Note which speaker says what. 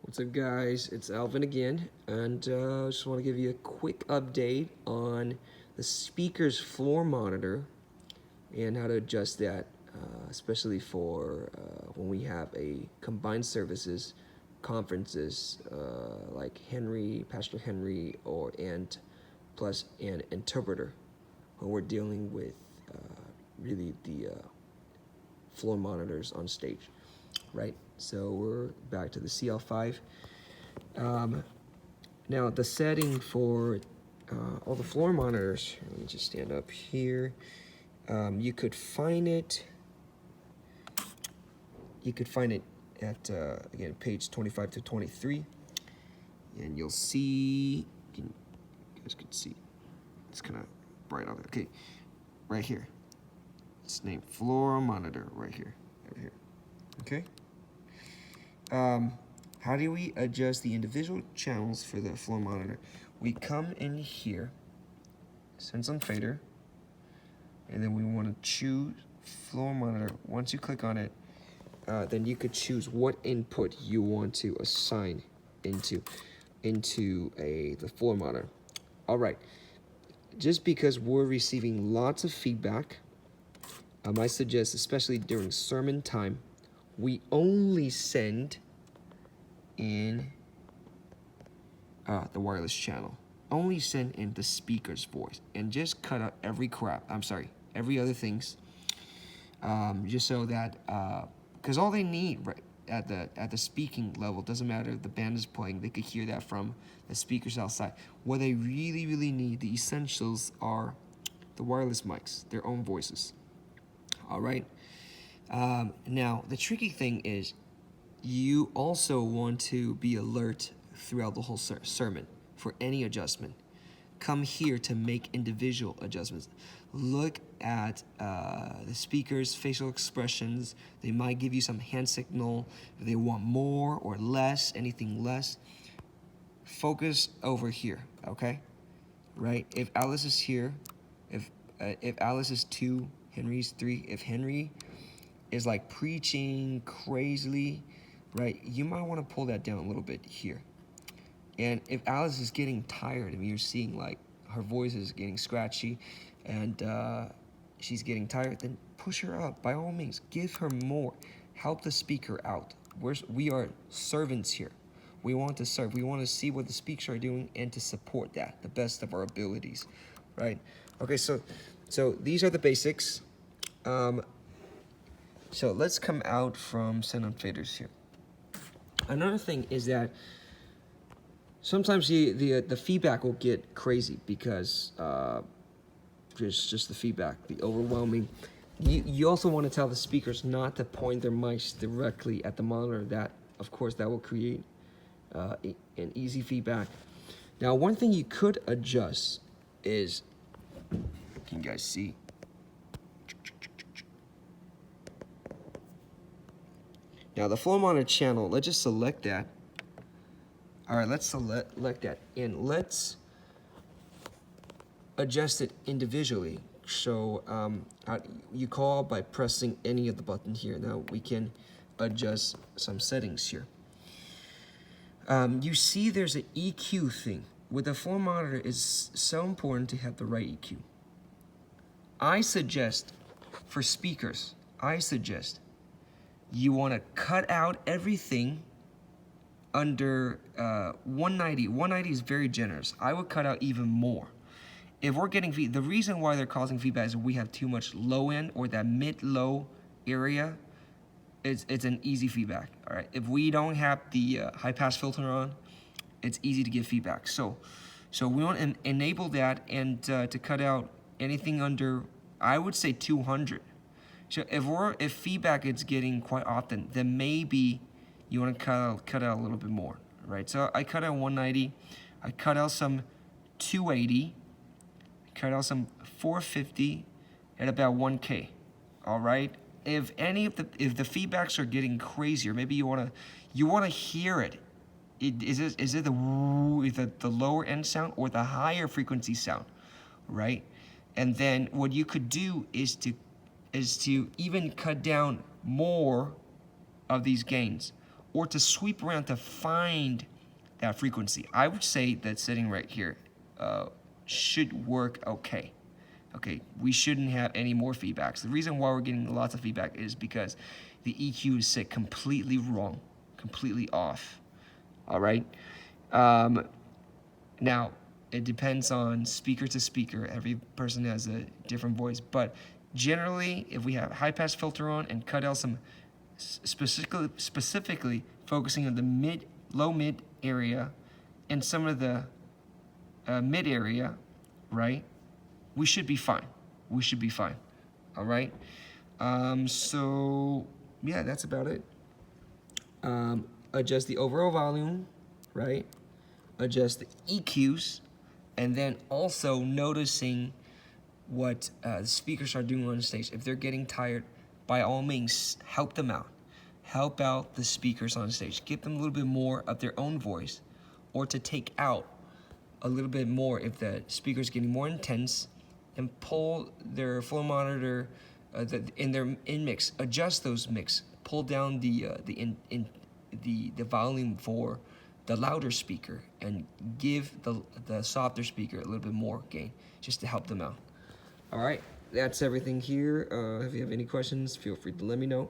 Speaker 1: What's up, guys? It's Alvin again, and just want to give you a quick update on the speaker's floor monitor and how to adjust that, especially for when we have a combined services conferences like Pastor Henry, and plus an interpreter when we're dealing with really the floor monitors on stage, right? So we're back to the CL5. Now the setting for all the floor monitors, let me just stand up here. You could find it at, again, page 25 to 23. And you'll see, you guys can see, it's kind of bright out there. Okay, right here. It's named floor monitor right here, okay? How do we adjust the individual channels for the floor monitor? We come in here, sense on fader, and then we want to choose floor monitor. Once you click on it, then you could choose what input you want to assign into the floor monitor. All right, just because we're receiving lots of feedback, I suggest, especially during sermon time, we only send in the wireless channel. Only send in the speaker's voice, and just cut out every other things, just so that, because all they need right at the speaking level, doesn't matter if the band is playing, they could hear that from the speakers outside. What they really need, the essentials, are the wireless mics, their own voices. All right. Now, the tricky thing is you also want to be alert throughout the whole sermon for any adjustment. Come here to make individual adjustments. Look at the speaker's facial expressions. They might give you some hand signal. If they want more or less, anything less, focus over here, okay? Right? If Alice is here, if Alice is 2, Henry's 3, if Henry is like preaching crazily, right, you might want to pull that down a little bit here. And if Alice is getting tired, I mean, you're seeing like her voice is getting scratchy and she's getting tired, then push her up. By all means, give her more. Help the speaker out. We are servants here. We want to serve. We want to see what the speakers are doing and to support that the best of our abilities, right? Okay, so these are the basics. So let's come out from send on faders here. Another thing is that sometimes the feedback will get crazy because just the feedback, the overwhelming. You also want to tell the speakers not to point their mics directly at the monitor. That, of course, that will create an easy feedback. Now, one thing you could adjust is, can you guys see? Now the floor monitor channel, let's just select that. All right, let's select that, and let's adjust it individually. So you call by pressing any of the button here. Now we can adjust some settings here. You see there's an EQ thing. With the floor monitor, it's so important to have the right EQ. I suggest, for speakers, you want to cut out everything under 190. 190 is very generous. I would cut out even more. If we're getting the reason why they're causing feedback is we have too much low end or that mid-low area. It's an easy feedback. All right. If we don't have the high pass filter on, it's easy to give feedback. So we want to enable that and to cut out anything under, I would say, 200. So if feedback is getting quite often, then maybe you want to cut out a little bit more, right? So I cut out 190, I cut out some 280, I cut out some 450, at about 1K. All right. If the feedbacks are getting crazier, maybe you want to hear it. Is it the lower end sound or the higher frequency sound, right? And then what you could do is to even cut down more of these gains, or to sweep around to find that frequency. I would say that setting right here should work okay. Okay, we shouldn't have any more feedbacks. The reason why we're getting lots of feedback is because the EQ is set completely wrong, completely off. All right. Now, it depends on speaker to speaker. Every person has a different voice, but generally, if we have high pass filter on and cut out some specifically focusing on the low mid area and some of the mid area, right? We should be fine. We should be fine. All right. So yeah, that's about it. Adjust the overall volume, right? Adjust the EQs, and then also noticing what the speakers are doing on stage. If they're getting tired, by all means, help them out. Help out the speakers on stage. Give them a little bit more of their own voice, or to take out a little bit more if the speaker's getting more intense, and pull their flow monitor in their mix. Adjust those mix. Pull down the volume for the louder speaker and give the softer speaker a little bit more gain, just to help them out. All right, that's everything here. If you have any questions, feel free to let me know.